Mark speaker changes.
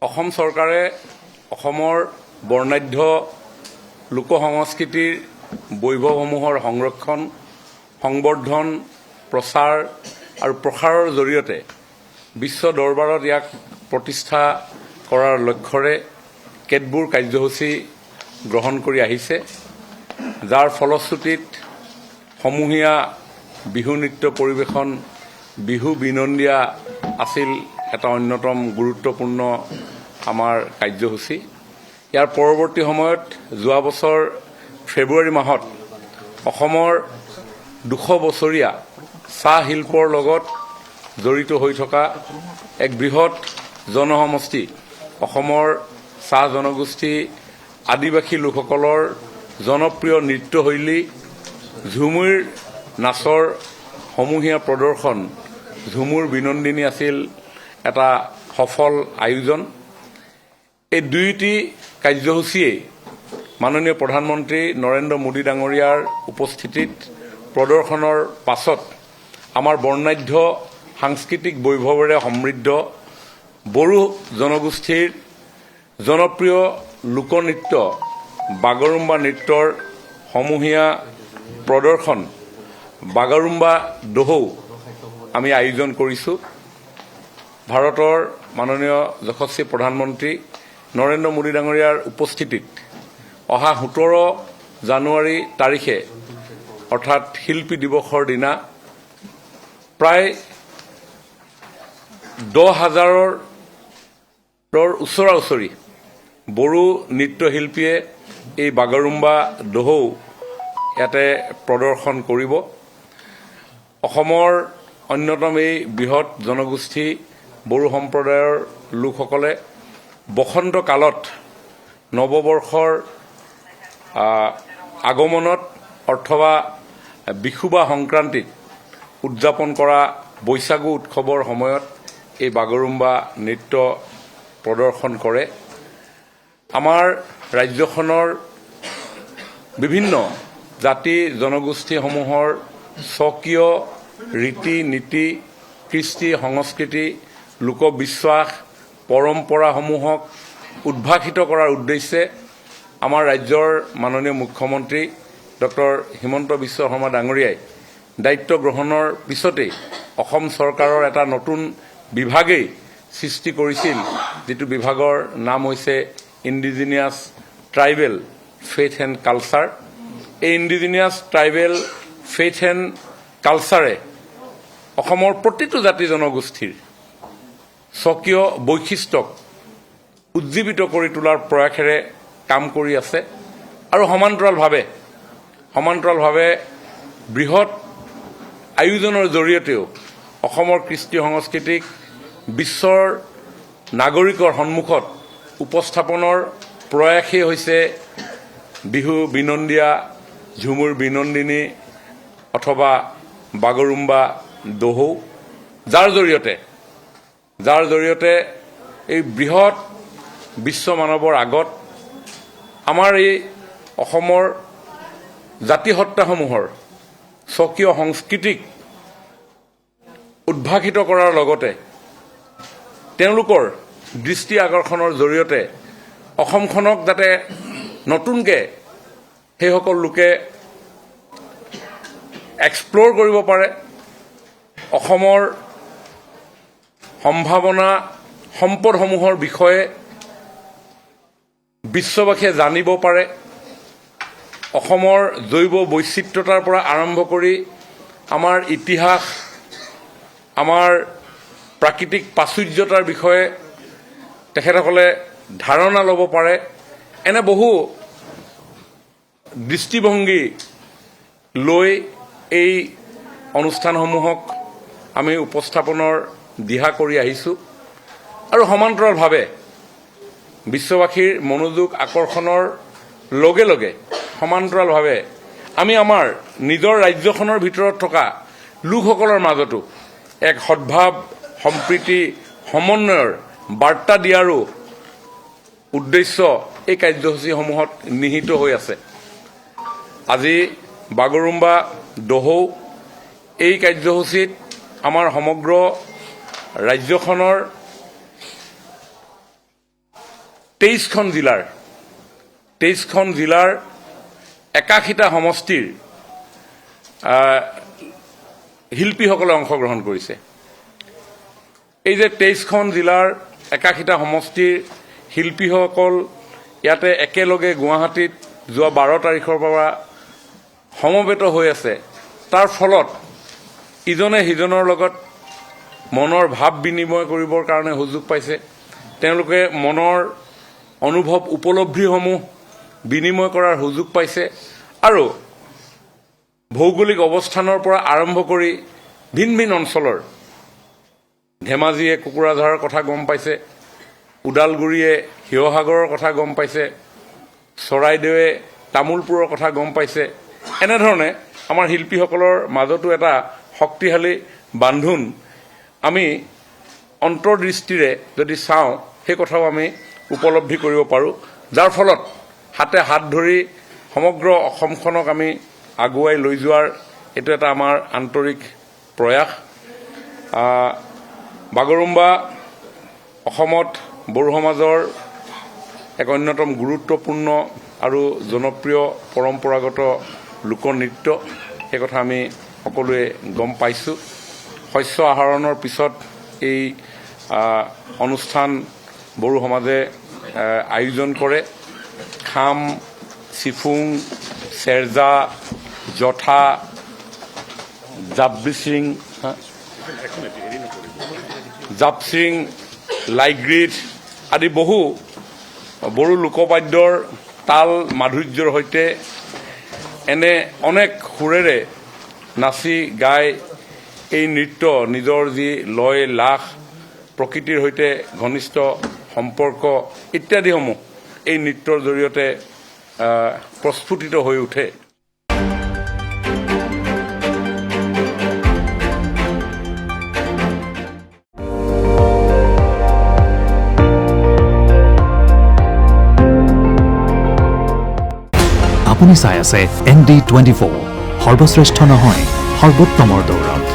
Speaker 1: অসম চৰকাৰে অসমৰ বৰ্ণাঢ্য লোকসংস্কৃতিৰ বৈভৱসমূহৰ সংৰক্ষণ, সংবৰ্ধন, প্ৰচাৰ আৰু প্ৰসাৰৰ জৰিয়তে বিশ্ব দৰবাৰত ইয়াক প্ৰতিষ্ঠা কৰাৰ লক্ষ্যৰে কেতবোৰ কাৰ্যসূচী গ্ৰহণ কৰি আহিছে, যাৰ ফলশ্ৰুতিত সমূহীয়া বিহু নৃত্য পৰিৱেশন, বিহু বিনন্দিয়া আছিল এটা অন্যতম গুৰুত্বপূৰ্ণ আমাৰ কাৰ্যসূচী। ইয়াৰ পৰৱৰ্তী সময়ত যোৱা বছৰ ফেব্ৰুৱাৰী মাহত অসমৰ ২০০ বছৰীয়া চাহ শিল্পৰ লগত জড়িত হৈ থকা এক বৃহৎ জনসমষ্টি অসমৰ চাহ জনগোষ্ঠী আদিবাসী লোকসকলৰ জনপ্ৰিয় নৃত্যশৈলী ঝুমুৰ নাচৰ সমূহীয়া প্ৰদৰ্শন ঝুমুৰ বিনন্দিনী আছিল এটা সফল আয়োজন। এই দুয়োটি কাৰ্যসূচীয়ে মাননীয় প্ৰধানমন্ত্ৰী নৰেন্দ্ৰ মোদী ডাঙৰীয়াৰ উপস্থিতিত প্ৰদৰ্শনৰ পাছত আমাৰ বৰ্ণাঢ্য সাংস্কৃতিক বৈভৱেৰে সমৃদ্ধ বড়ো জনগোষ্ঠীৰ জনপ্ৰিয় লোকনৃত্য বাগৰুম্বা নৃত্যৰ সমূহীয়া প্ৰদৰ্শন বাগৰুম্বা দহৌ আমি আয়োজন কৰিছোঁ। ভাৰতৰ মাননীয় যশস্বী প্ৰধানমন্ত্ৰী নৰেন্দ্ৰ মোদী ডাঙৰীয়াৰ উপস্থিতিত অহা ১৭ জানুৱাৰী তাৰিখে অৰ্থাৎ শিল্পী দিৱসৰ দিনা প্ৰায় ১০,০০০ৰ ওচৰা-ওচৰি বড়ো নৃত্যশিল্পীয়ে এই বাগৰুম্বা দহৌ ইয়াতে প্ৰদৰ্শন কৰিব। অসমৰ অন্যতম এই বৃহৎ জনগোষ্ঠী বড়ো সম্প্ৰদায়ৰ লোকসকলে বসন্ত কালত নৱবৰ্ষৰ আগমনত অথবা বিশু বা সংক্ৰান্তিত উদযাপন কৰা বৈশাগু উৎসৱৰ সময়ত এই বাগৰুম্বা নৃত্য প্ৰদৰ্শন কৰে। আমাৰ ৰাজ্যখনৰ বিভিন্ন জাতি জনগোষ্ঠীসমূহৰ স্বকীয় ৰীতি নীতি, কৃষ্টি সংস্কৃতি, লোকবিশ্বাস, পৰম্পৰাসমূহক উদ্ভাসিত কৰাৰ উদ্দেশ্যে আমাৰ ৰাজ্যৰ মাননীয় মুখ্যমন্ত্ৰী ডক্টৰ হিমন্ত বিশ্ব শৰ্মা ডাঙৰীয়াই দায়িত্ব গ্ৰহণৰ পিছতেই অসম চৰকাৰৰ এটা নতুন বিভাগেই সৃষ্টি কৰিছিল, যিটো বিভাগৰ নাম হৈছে indigenous tribal faith and culture. এই ইণ্ডিজিনিয়াছ ট্ৰাইবেল ফেইথ এণ্ড কালচাৰে অসমৰ প্ৰতিটো জাতি জনগোষ্ঠীৰ স্বকীয় বৈশিষ্ট্যক উজ্জীৱিত কৰি তোলাৰ প্ৰয়াসেৰে কাম কৰি আছে আৰু সমান্তৰালভাৱে বৃহৎ আয়োজনৰ জৰিয়তেও অসমৰ কৃষ্টি সংস্কৃতিক বিশ্বৰ নাগৰিকৰ সন্মুখত উপস্থাপনৰ প্ৰয়াসেই হৈছে বিহু বিনন্দিয়া, ঝুমুৰ বিনন্দিনী অথবা বাগৰুম্বা দহৌ, যাৰ জৰিয়তে এই বৃহৎ বিশ্ব মানৱৰ আগত আমাৰ এই অসমৰ জাতিসত্তাসমূহৰ স্বকীয় সংস্কৃতিক উদ্ভাসিত কৰাৰ লগতে তেওঁলোকৰ দৃষ্টি আকৰ্ষণৰ জৰিয়তে অসমখনক যাতে নতুনকৈ সেইসকল লোকে এক্সপ্ল'ৰ কৰিব পাৰে, অসমৰ সম্ভাৱনা সম্পদসমূহৰ বিষয়ে বিশ্ববাসীয়ে জানিব পাৰে, অসমৰ জৈৱ বৈচিত্ৰতাৰ পৰা আৰম্ভ কৰি আমাৰ ইতিহাস, আমাৰ প্ৰাকৃতিক প্ৰাচুৰ্যতাৰ বিষয়ে তেখেতসকলে ধাৰণা ল'ব পাৰে। এনে বহু দৃষ্টিভংগী লৈ এই অনুষ্ঠানসমূহক আমি উপস্থাপনৰ দিহা কৰি আহিছোঁ আৰু সমান্তৰালভাৱে বিশ্ববাসীৰ মনোযোগ আকৰ্ষণৰ লগে লগে সমান্তৰালভাৱে আমি আমাৰ নিজৰ ৰাজ্যখনৰ ভিতৰত থকা লোকসকলৰ মাজতো এক সদ্ভাৱ, সম্প্ৰীতি, সমন্বয়ৰ বাৰ্তা দিয়াৰো উদ্দেশ্য এই কাৰ্যসূচীসমূহত নিহিত হৈ আছে। আজি বাগৰুম্বা দহৌ এই কাৰ্যসূচীত আমাৰ সমগ্ৰ ৰাজ্যখনৰ 23খন জিলাৰ 81টা সমষ্টিৰ শিল্পীসকলে অংশগ্ৰহণ কৰিছে। এই যে 23খন জিলাৰ 81টা সমষ্টিৰ শিল্পীসকল ইয়াতে একেলগে গুৱাহাটীত যোৱা 12 তাৰিখৰ পৰা সমবেত হৈ আছে, তাৰ ফলত ইজনে সিজনৰ লগত মনৰ ভাৱ বিনিময় কৰিবৰ কাৰণে সুযোগ পাইছে। তেওঁলোকে মনৰ অনুভৱ উপলব্ধিসমূহ বিনিময় কৰাৰ সুযোগ পাইছে আৰু ভৌগোলিক অৱস্থানৰ পৰা আৰম্ভ কৰি ভিন ভিন অঞ্চলৰ ধেমাজিয়ে কুকুৰাঝাৰৰ কথা গম পাইছে, ওদালগুৰিয়ে শিৱসাগৰৰ কথা গম পাইছে, চৰাইদেৱে তামোলপুৰৰ কথা গম পাইছে। এনেধৰণে আমাৰ শিল্পীসকলৰ মাজতো এটা শক্তিশালী বান্ধোন আমি অন্তৰ্দৃষ্টিৰে যদি চাওঁ, সেই কথাও আমি উপলব্ধি কৰিব পাৰোঁ, যাৰ ফলত হাতে হাত ধৰি সমগ্ৰ অসমখনক আমি আগুৱাই লৈ যোৱাৰ এইটো এটা আমাৰ আন্তৰিক প্ৰয়াস। বাগৰুম্বা অসমত বড়ো সমাজৰ এক অন্যতম গুৰুত্বপূৰ্ণ আৰু জনপ্ৰিয় পৰম্পৰাগত লোকনৃত্য, সেই কথা আমি সকলোৱে গম পাইছোঁ। শস্য আহৰণৰ পিছত এই অনুষ্ঠান বড়ো সমাজে আয়োজন কৰে। খাম, চিফুং, চেৰজা, জঠা, জাপচিং, লাইগ্ৰীড আদি বহু বড়ো লোকবাদ্যৰ তাল মাধুৰ্যৰ সৈতে এনে অনেক সুৰেৰে নাচি গাই এই নৃত্য নিজৰ যি লয় লাখ, প্ৰকৃতিৰ সৈতে ঘনিষ্ঠ সম্পৰ্ক ইত্যাদিসমূহ এই নৃত্যৰ জৰিয়তে প্ৰস্ফুটিত হৈ উঠে।
Speaker 2: আপুনি চাই আছে ND24, সৰ্বশ্ৰেষ্ঠ নহয় সৰ্বোত্তমৰ দৌৰত।